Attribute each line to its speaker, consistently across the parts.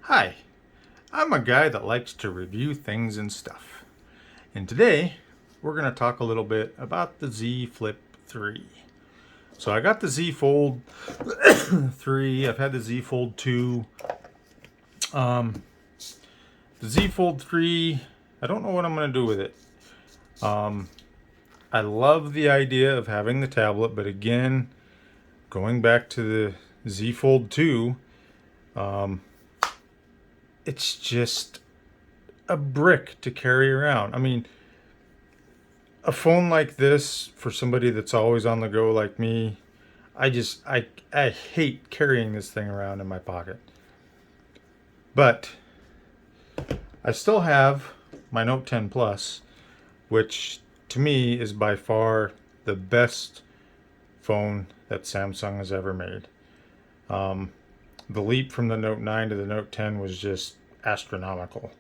Speaker 1: Hi, I'm a guy that likes to review things and stuff. And today, we're going to talk a little bit about the Z Flip 3. So I got the Z Fold 3, I've had the Z Fold 2. The Z Fold 3, I don't know what I'm going to do with it. I love the idea of having the tablet, but again, going back to the Z Fold 2, it's just a brick to carry around. I mean, a phone like this for somebody that's always on the go like me, I hate carrying this thing around in my pocket. But I still have my Note 10 Plus, which to me is by far the best phone that Samsung has ever made. The leap from the Note 9 to the Note 10 was just astronomical.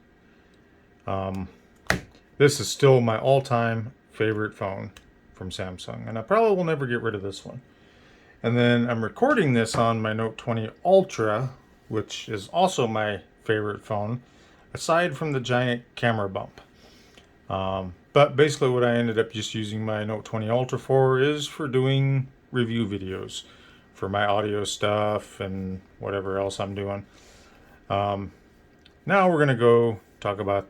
Speaker 1: This is still my all-time favorite phone from Samsung, and I probably will never get rid of this one. And then I'm recording this on my Note 20 Ultra, which is also my favorite phone, aside from the giant camera bump. But basically what I ended up just using my Note 20 Ultra for is for doing review videos for my audio stuff and whatever else I'm doing. Now we're going to go talk about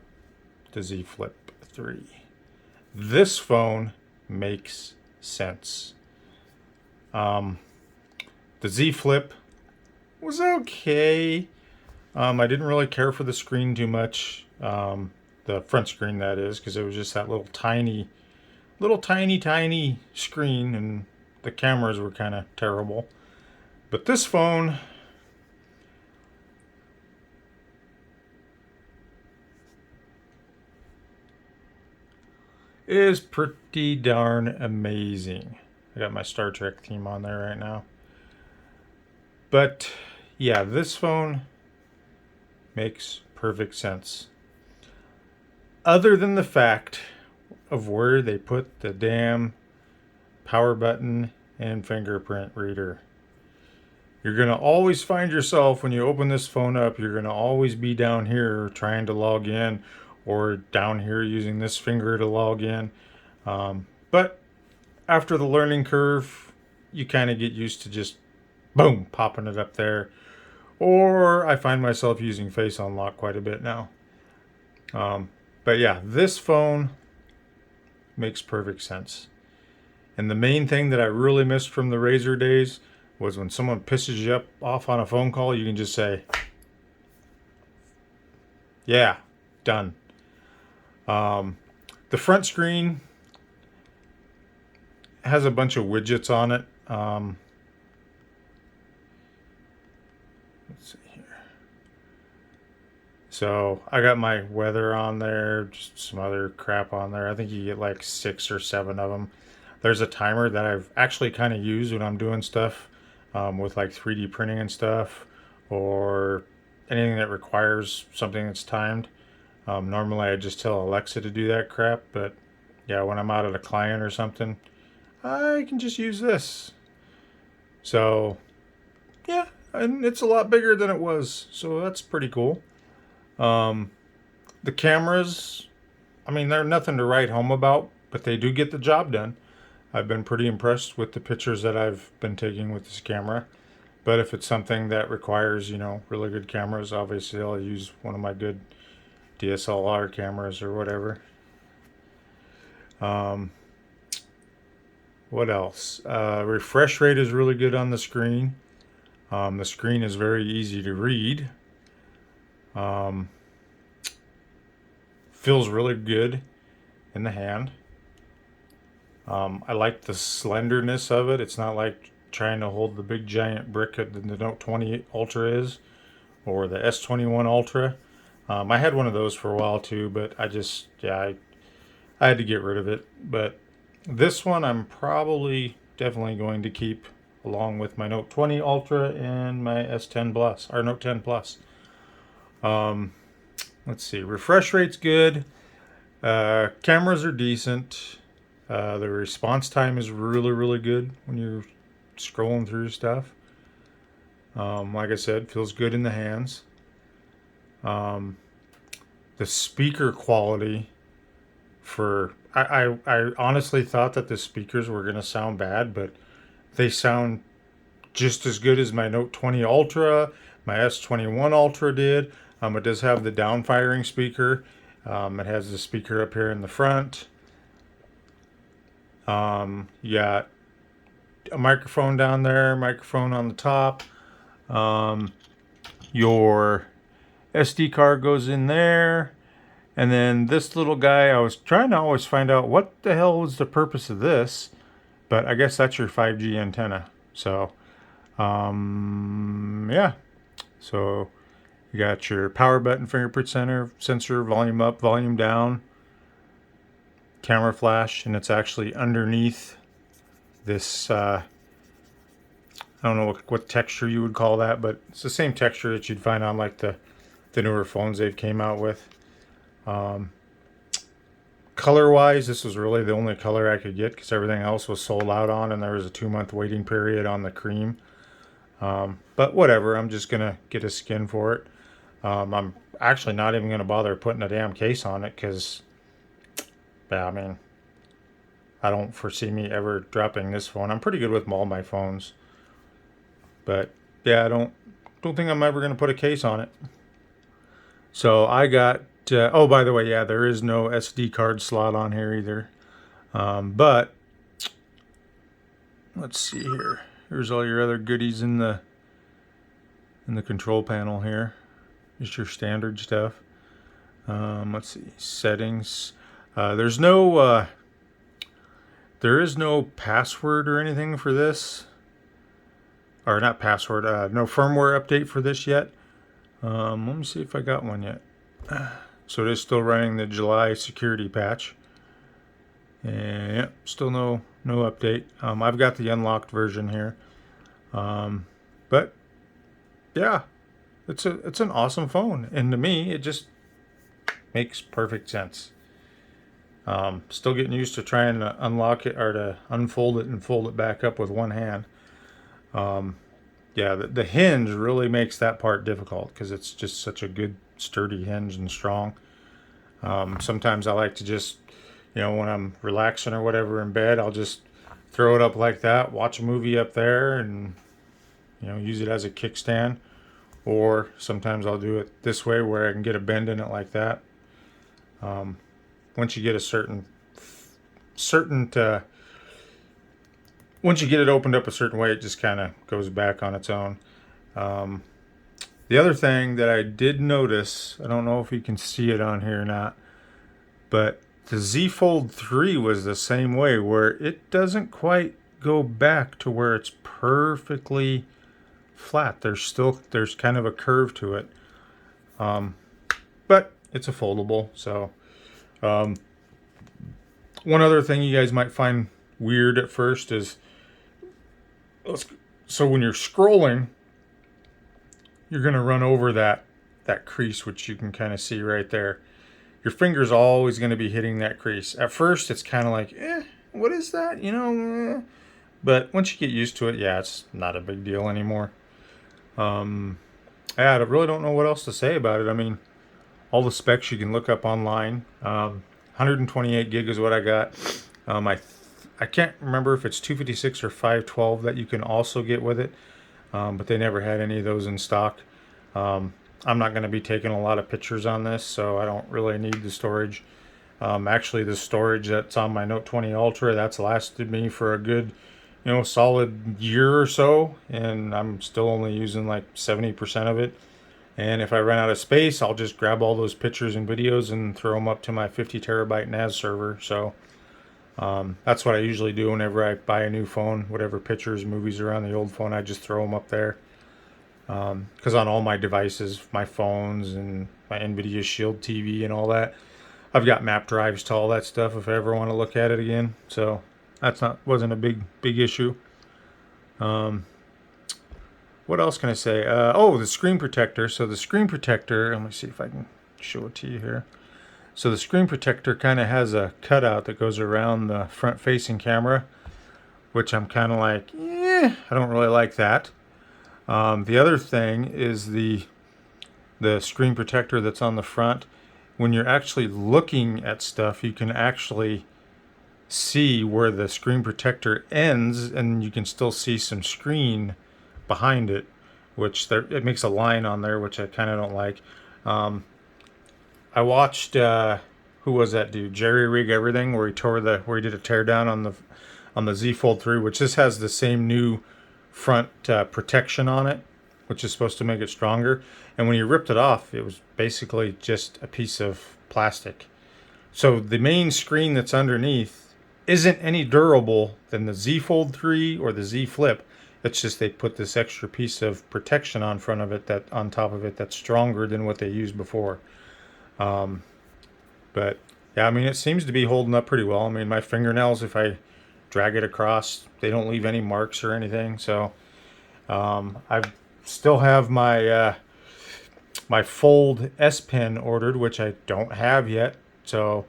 Speaker 1: the Z Flip 3. This phone makes sense. The Z Flip was okay. I didn't really care for the screen too much. The front screen, that is, because it was just that little tiny screen, and the cameras were kind of terrible. But this phone is pretty darn amazing. I got my Star Trek theme on there right now. But yeah, this phone makes perfect sense. Other than the fact of where they put the damn power button and fingerprint reader. You're going to always find yourself, when you open this phone up, you're going to always be down here trying to log in, or down here using this finger to log in. But after the learning curve, you kind of get used to just, boom, popping it up there. Or I find myself using Face Unlock quite a bit now. But yeah, this phone makes perfect sense. And the main thing that I really missed from the Razr days was when someone pisses you off on a phone call, you can just say, yeah, done. The front screen has a bunch of widgets on it. Let's see here. So I got my weather on there, just some other crap on there. I think you get like 6 or 7 of them. There's a timer that I've actually kind of used when I'm doing stuff with like 3D printing and stuff, or anything that requires something that's timed. Normally I just tell Alexa to do that crap, but yeah, when I'm out at a client or something, I can just use this. So yeah, and it's a lot bigger than it was, so that's pretty cool. The cameras, I mean, they're nothing to write home about, but they do get the job done. I've been pretty impressed with the pictures that I've been taking with this camera. But if it's something that requires, really good cameras, obviously I'll use one of my good DSLR cameras or whatever. What else? Refresh rate is really good on the screen. The screen is very easy to read. Feels really good in the hand. I like the slenderness of it. It's not like trying to hold the big giant brick that the Note 20 Ultra is, or the S21 Ultra. I had one of those for a while too, but I had to get rid of it. But this one I'm probably definitely going to keep, along with my Note 20 Ultra and my S10 Plus, or Note 10 Plus. Let's see, refresh rate's good. Cameras are decent. The response time is really, really good when you're scrolling through stuff. Like I said, feels good in the hands. The speaker quality I honestly thought that the speakers were going to sound bad, but they sound just as good as my Note 20 Ultra, my S21 Ultra did. It does have the down-firing speaker. It has the speaker up here in the front. You got a microphone down there, microphone on the top. Your SD card goes in there. And then this little guy, I was trying to always find out what the hell was the purpose of this. But I guess that's your 5G antenna. So, yeah. So you got your power button, fingerprint sensor, volume up, volume down, camera flash, and it's actually underneath this, I don't know what texture you would call that, but it's the same texture that you'd find on like the newer phones they've came out with. Color-wise, this was really the only color I could get because everything else was sold out on, and there was a 2-month waiting period on the cream. But whatever, I'm just going to get a skin for it. I'm actually not even going to bother putting a damn case on it because, yeah, I mean, I don't foresee me ever dropping this phone. I'm pretty good with all my phones. But, yeah, I don't think I'm ever going to put a case on it. So I got... oh, by the way, yeah, there is no SD card slot on here either. But let's see here. Here's all your other goodies in the control panel here. Just your standard stuff. Let's see, settings. There is no password or anything for this. Or not password. No firmware update for this yet. Let me see if I got one yet. So it is still running the July security patch. And yeah, still no update. I've got the unlocked version here. But yeah, it's an awesome phone. And to me, it just makes perfect sense. Still getting used to trying to unlock it or to unfold it and fold it back up with one hand. Yeah, the hinge really makes that part difficult because it's just such a good sturdy hinge and strong. Sometimes I like to just, when I'm relaxing or whatever in bed, I'll just throw it up like that, watch a movie up there, and use it as a kickstand. Or sometimes I'll do it this way where I can get a bend in it like that. Once you get a once you get it opened up a certain way, it just kind of goes back on its own. The other thing that I did notice, I don't know if you can see it on here or not, but the Z Fold 3 was the same way, where it doesn't quite go back to where it's perfectly flat. There's kind of a curve to it. But it's a foldable, so one other thing you guys might find weird at first is, so when you're scrolling, you're going to run over that crease, which you can kind of see right there. Your finger's always going to be hitting that crease. At first, it's kind of like, what is that? But once you get used to it, yeah, it's not a big deal anymore. I really don't know what else to say about it. I mean, all the specs you can look up online. 128 gig is what I got. I can't remember if it's 256 or 512 that you can also get with it. But they never had any of those in stock. I'm not going to be taking a lot of pictures on this, so I don't really need the storage. Actually, the storage that's on my Note 20 Ultra, that's lasted me for a good, solid year or so, and I'm still only using like 70% of it. And if I run out of space, I'll just grab all those pictures and videos and throw them up to my 50 terabyte NAS server. So that's what I usually do whenever I buy a new phone. Whatever pictures, movies are on the old phone, I just throw them up there. Because on all my devices, my phones and my NVIDIA Shield TV and all that, I've got map drives to all that stuff if I ever want to look at it again. So wasn't a big issue. What else can I say? The screen protector. So the screen protector, let me see if I can show it to you here. So the screen protector kind of has a cutout that goes around the front-facing camera, which I'm kind of like, I don't really like that. The other thing is the the screen protector that's on the front, when you're actually looking at stuff, you can actually see where the screen protector ends, and you can still see some screen behind it, which it makes a line on there, which I kind of don't like. I watched who was that dude? Jerry Rig Everything, where he did a teardown on the Z Fold 3, which this has the same new front protection on it, which is supposed to make it stronger. And when you ripped it off, it was basically just a piece of plastic. So the main screen that's underneath isn't any durable than the Z Fold 3 or the Z Flip. It's just they put this extra piece of protection on front of it, that on top of it, that's stronger than what they used before. But yeah, I mean, it seems to be holding up pretty well. I mean, my fingernails, if I drag it across, they don't leave any marks or anything. So I still have my my Fold S Pen ordered, which I don't have yet. So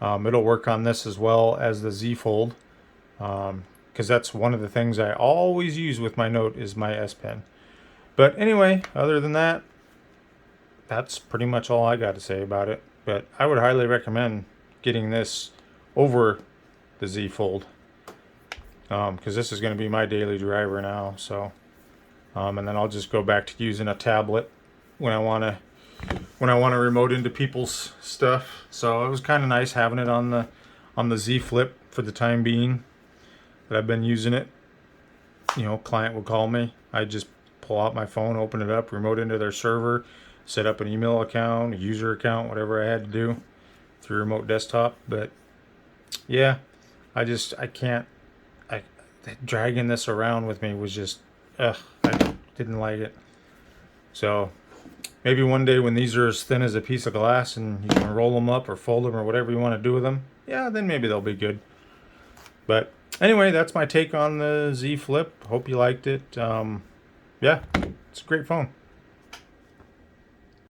Speaker 1: it'll work on this as well as the Z Fold, because that's one of the things I always use with my Note is my S Pen. But anyway, other than that, that's pretty much all I got to say about it. But I would highly recommend getting this over the Z Fold, because this is going to be my daily driver now. So, and then I'll just go back to using a tablet when I want to remote into people's stuff. So it was kind of nice having it on the Z Flip for the time being that I've been using it. You know, client would call me, I just pull out my phone, open it up, remote into their server, set up an email account, a user account, whatever I had to do through remote desktop. But yeah, I can't, dragging this around with me was just, I didn't like it. So maybe one day when these are as thin as a piece of glass and you can roll them up or fold them or whatever you want to do with them, yeah, then maybe they'll be good. But anyway, that's my take on the Z Flip. Hope you liked it. Yeah, it's a great phone.